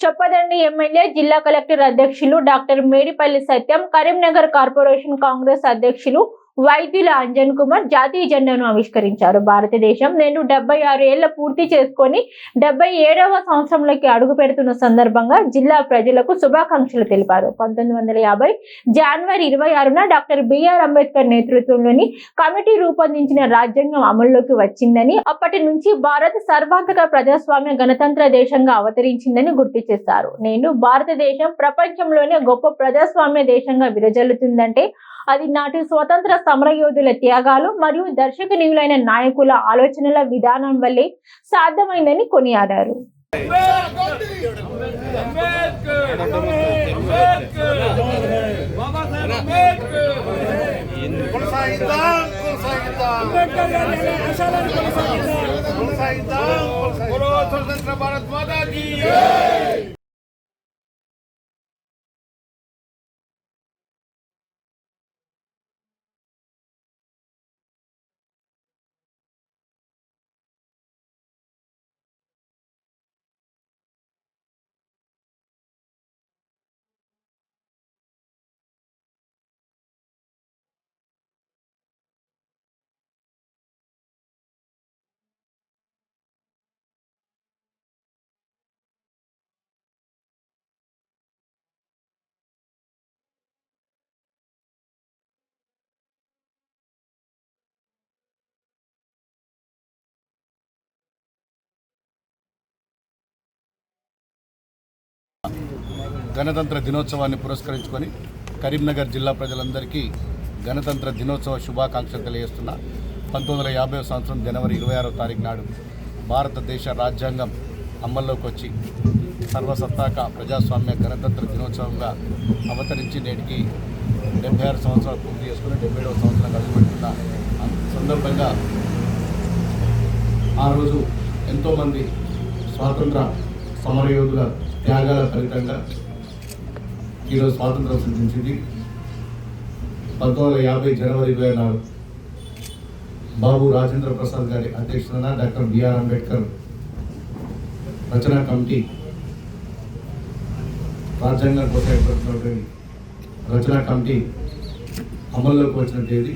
Choppadandi MLA జిల్లా collector అధ్యక్షులు doctor Medipalli సత్యం, Karimnagar corporation Congress అధ్యక్షులు వైద్యుల అంజన్ కుమార్ జాతీయ జెండాను ఆవిష్కరించారు. భారతదేశం నేడు 76 ఏళ్ల పూర్తి చేసుకొని 77వ సంవత్సరంలోకి అడుగు పెడుతున్న సందర్భంగా జిల్లా ప్రజలకు శుభాకాంక్షలు తెలిపారు. 1950 జనవరి 26న డాక్టర్ బిఆర్ అంబేద్కర్ నేతృత్వంలోని కమిటీ రూపొందించిన రాజ్యాంగం అమల్లోకి వచ్చిందని, అప్పటి నుంచి భారత సర్వాంతక ప్రజాస్వామ్య గణతంత్ర దేశంగా అవతరించిందని గుర్తు చేశారు. నేడు భారతదేశం ప్రపంచంలోనే గొప్ప ప్రజాస్వామ్య దేశంగా విరాజిల్లుతుందంటే అది నాటి స్వతంత్ర సమరయోధుల త్యాగాలు మరియు దర్శకనీయులైన నాయకుల ఆలోచనల విధానం వల్లే సాధ్యమైందని కొనియాడారు. గణతంత్ర దినోత్సవాన్ని పురస్కరించుకొని కరీంనగర్ జిల్లా ప్రజలందరికీ గణతంత్ర దినోత్సవ శుభాకాంక్షలు తెలియజేస్తున్నా. 1950 సంవత్సరం జనవరి 26వ తారీఖు నాడు భారతదేశ రాజ్యాంగం అమల్లోకి వచ్చి సర్వసత్తాక ప్రజాస్వామ్య గణతంత్ర దినోత్సవంగా అవతరించి నేటికి 76 సంవత్సరాలు పూర్తి చేసుకుని 77వ సంవత్సరంగా అడుగుపెడుతున్న సందర్భంగా ఆ రోజు ఎంతోమంది స్వాతంత్ర సమరయోధుల త్యాగాల ఫలితంగా ఈరోజు స్వాతంత్రం సిద్ధించింది. 1950 జనవరి 24 బాబు రాజేంద్ర ప్రసాద్ గారి అధ్యక్షతన డాక్టర్ బిఆర్ అంబేద్కర్ రచనా కమిటీ రాజ్యాంగం కోసం ఏర్పడుతున్నటువంటి రచనా కమిటీ అమల్లోకి వచ్చిన తేదీ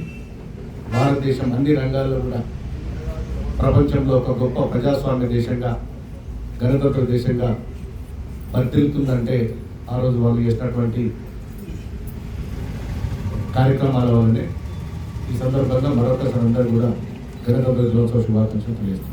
భారతదేశం అన్ని రంగాల్లో కూడా ప్రపంచంలో ఒక గొప్ప ప్రజాస్వామ్య దేశంగా గణతంత్ర దేశంగా వర్తిల్లుతుందంటే ఆ రోజు వాళ్ళు చేసినటువంటి కార్యక్రమాల వల్లనే. ఈ సందర్భంగా మరొకసారి అందరూ కూడా గణతంత్ర దినోత్సవ శుభాకాంక్షలు తెలియజేస్తారు.